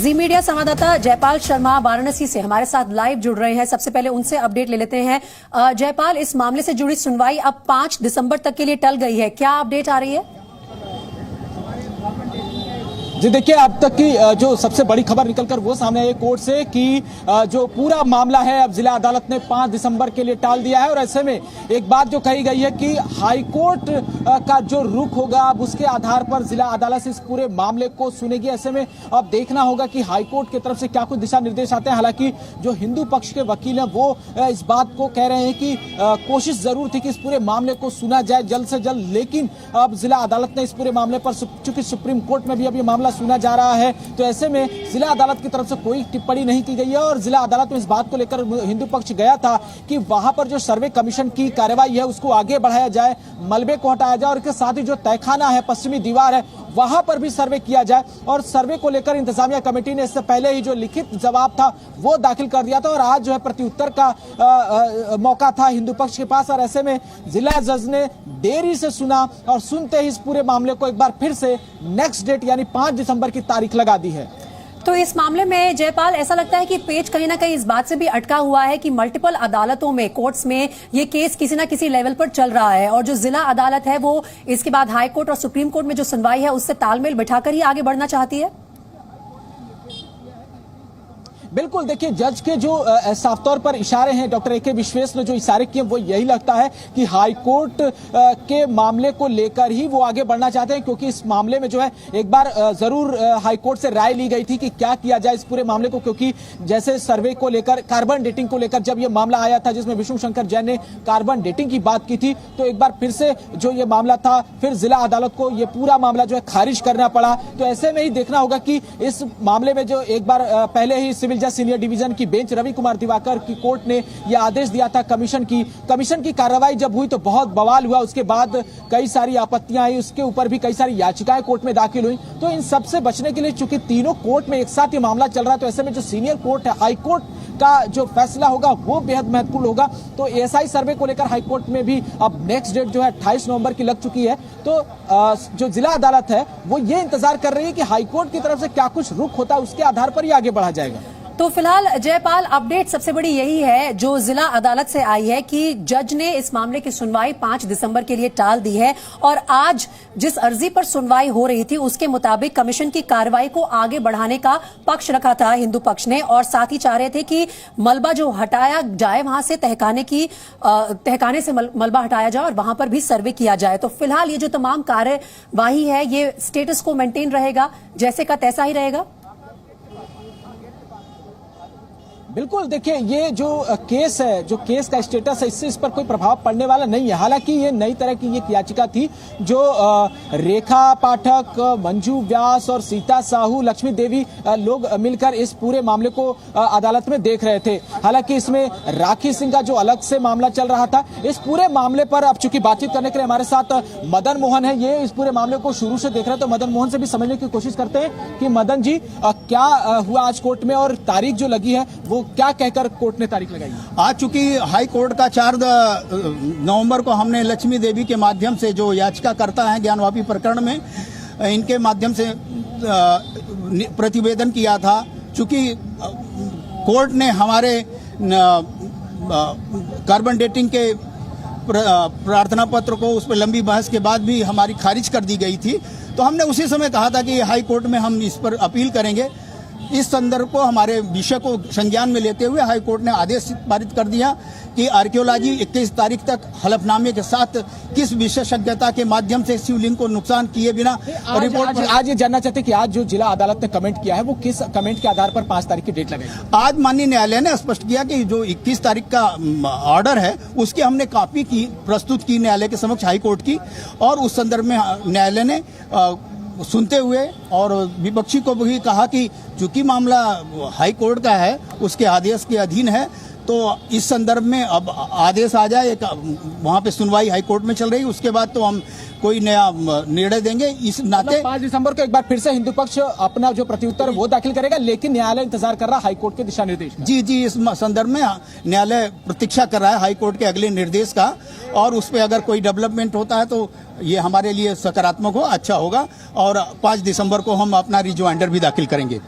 जी media संवाददाता जयपाल शर्मा वाराणसी से हमारे साथ लाइव जुड़ रहे हैं। सबसे पहले उनसे अपडेट ले लेते हैं। जयपाल, इस मामले से जुड़ी सुनवाई अब 5 दिसंबर तक के लिए टल गई है, क्या अपडेट आ रही है? जी देखिए, अब तक की जो सबसे बड़ी खबर निकलकर वो सामने आई कोर्ट से कि जो पूरा मामला है अब जिला अदालत ने 5 दिसंबर के लिए टाल दिया है। और ऐसे में एक बात जो कही गई है कि हाईकोर्ट का जो रुख होगा अब उसके आधार पर जिला अदालत इस पूरे मामले को सुनेगी। ऐसे में अब देखना होगा कि हाईकोर्ट की तरफ से क्या कुछ दिशा निर्देश आते हैं। हालांकि जो हिंदू पक्ष के वकील हैं वो इस बात को कह रहे हैं कि कोशिश जरूर थी कि इस पूरे मामले को सुना जाए जल्द से जल्द, लेकिन अब जिला अदालत ने इस पूरे मामले पर, चूंकि सुप्रीम कोर्ट में भी अब ये मामला सुना जा रहा है, तो ऐसे में जिला अदालत की तरफ से कोई टिप्पणी नहीं की गई है। और जिला अदालत में इस बात को लेकर हिंदू पक्ष गया था कि वहां पर जो सर्वे कमीशन की कार्रवाई है उसको आगे बढ़ाया जाए, मलबे को हटाया जाए और इसके साथ ही जो तहखाना है, पश्चिमी दीवार है, वहां पर भी सर्वे किया जाए। और सर्वे को लेकर इंतजामिया कमेटी ने इससे पहले ही जो लिखित जवाब था वो दाखिल कर दिया था और आज जो है प्रत्युत्तर का मौका था हिंदू पक्ष के पास। और ऐसे में जिला जज ने देरी से सुना और सुनते ही इस पूरे मामले को एक बार फिर से नेक्स्ट डेट यानी 5 दिसंबर की तारीख लगा दी है। तो इस मामले में जयपाल, ऐसा लगता है कि पेच कहीं ना कहीं इस बात से भी अटका हुआ है कि मल्टीपल अदालतों में, कोर्ट्स में ये केस किसी ना किसी लेवल पर चल रहा है और जो जिला अदालत है वो इसके बाद हाई कोर्ट और सुप्रीम कोर्ट में जो सुनवाई है उससे तालमेल बिठाकर ही आगे बढ़ना चाहती है। बिल्कुल, देखिए जज के जो साफ तौर पर इशारे हैं, डॉक्टर ए.के. विश्वेश ने जो इशारे किए वो यही लगता है कि हाईकोर्ट के मामले को लेकर ही वो आगे बढ़ना चाहते हैं, क्योंकि इस मामले में जो है एक बार जरूर हाईकोर्ट से राय ली गई थी कि क्या किया जाए इस पूरे मामले को। क्योंकि जैसे सर्वे को लेकर, कार्बन डेटिंग को लेकर जब ये मामला आया था जिसमें विष्णु शंकर जैन ने कार्बन डेटिंग की बात की थी, तो एक बार फिर से जो ये मामला था फिर जिला अदालत को ये पूरा मामला जो है खारिज करना पड़ा। तो ऐसे में ही देखना होगा कि इस मामले में जो एक बार पहले ही सिविल जज सीनियर डिवीजन की बेंच रवि कुमार दिवाकर की कोर्ट ने यह आदेश दिया था कमीशन की कार्रवाई जब हुई तो बहुत बवाल हुआ। उसके बाद कई सारी आपत्तियां आई, उसके ऊपर भी कई सारी याचिकाएं कोर्ट में दाखिल हुई। तो इन सब से बचने के लिए चूंकि तीनों कोर्ट में एक साथ ये मामला चल रहा है, तो ऐसे में जो सीनियर कोर्ट है, हाई कोर्ट का जो फैसला होगा वो बेहद महत्वपूर्ण होगा। तो एएसआई सर्वे को लेकर हाईकोर्ट में भी अब नेक्स्ट डेट जो है 28 नवंबर की लग चुकी है। तो जो जिला अदालत है वो ये इंतजार कर रही है कि हाईकोर्ट की तरफ से क्या कुछ रुख होता है, उसके आधार पर ही आगे बढ़ा जाएगा। तो फिलहाल जयपाल, अपडेट सबसे बड़ी यही है जो जिला अदालत से आई है कि जज ने इस मामले की सुनवाई 5 दिसंबर के लिए टाल दी है और आज जिस अर्जी पर सुनवाई हो रही थी उसके मुताबिक कमीशन की कार्रवाई को आगे बढ़ाने का पक्ष रखा था हिंदू पक्ष ने, और साथ ही चाह रहे थे कि मलबा जो हटाया जाए वहां से तहखाने से मलबा हटाया जाए और वहां पर भी सर्वे किया जाए। तो फिलहाल ये जो तमाम कार्यवाही है ये स्टेटस को मेंटेन रहेगा, जैसे का तैसा ही रहेगा। बिल्कुल, देखिए ये जो केस है, जो केस का स्टेटस है, इससे इस पर कोई प्रभाव पड़ने वाला नहीं है। हालांकि ये नई तरह की ये याचिका थी जो रेखा पाठक, मंजू व्यास और सीता साहू, लक्ष्मी देवी लोग मिलकर इस पूरे मामले को अदालत में देख रहे थे। हालांकि इसमें राखी सिंह का जो अलग से मामला चल रहा था, इस पूरे मामले पर अब चूंकि बातचीत करने के लिए हमारे साथ मदन मोहन है, ये इस पूरे मामले को शुरू से देख रहे हैं। तो मदन मोहन से भी समझने की कोशिश करते हैं कि मदन जी क्या हुआ आज कोर्ट में और तारीख जो लगी है वो क्या कहकर कोर्ट ने तारीख लगाई? आज चूंकि हाई कोर्ट का 4 नवंबर को हमने लक्ष्मी देवी के माध्यम से, जो याचिका करता है ज्ञानवापी प्रकरण में, इनके माध्यम से प्रतिवेदन किया था। चूंकि कोर्ट ने हमारे कार्बन डेटिंग के प्रार्थना पत्र को उस पर लंबी बहस के बाद भी हमारी खारिज कर दी गई थी, तो हमने उसी समय कहा था कि हाई कोर्ट में हम इस पर अपील करेंगे। इस संदर्भ को, हमारे विषय को संज्ञान में लेते हुए हाई कोर्ट ने आदेश पारित कर दिया कि आर्कियोलॉजी 21 तारीख तक हलफनामे के साथ किस विशेषज्ञता के माध्यम से शिवलिंग को नुकसान किए बिना रिपोर्ट। आज ये जानना चाहते कि आज जो जिला अदालत ने कमेंट किया है वो किस कमेंट के आधार पर 5 तारीख की डेट लगाई? आज माननीय न्यायालय ने स्पष्ट किया कि जो 21 तारीख का ऑर्डर है उसकी हमने कॉपी की, प्रस्तुत की न्यायालय के समक्ष हाई कोर्ट की, और उस संदर्भ में न्यायालय ने सुनते हुए और विपक्षी को भी कहा कि चूंकि मामला हाई कोर्ट का है उसके आदेश के अधीन है, तो इस संदर्भ में अब आदेश आ जाए। वहां पे सुनवाई हाई कोर्ट में चल रही है, उसके बाद तो हम कोई नया निर्णय देंगे। इस नाते 5 दिसंबर को एक बार फिर से हिंदू पक्ष अपना जो प्रत्युत्तर वो दाखिल करेगा, लेकिन न्यायालय इंतजार कर रहा है हाई कोर्ट के दिशा निर्देश। जी, इस संदर्भ में न्यायालय प्रतीक्षा कर रहा है हाई कोर्ट के अगले निर्देश का, और उस पर अगर कोई डेवलपमेंट होता है तो ये हमारे लिए सकारात्मक हो, अच्छा होगा, और 5 दिसंबर को हम अपना रिजॉइंडर भी दाखिल करेंगे।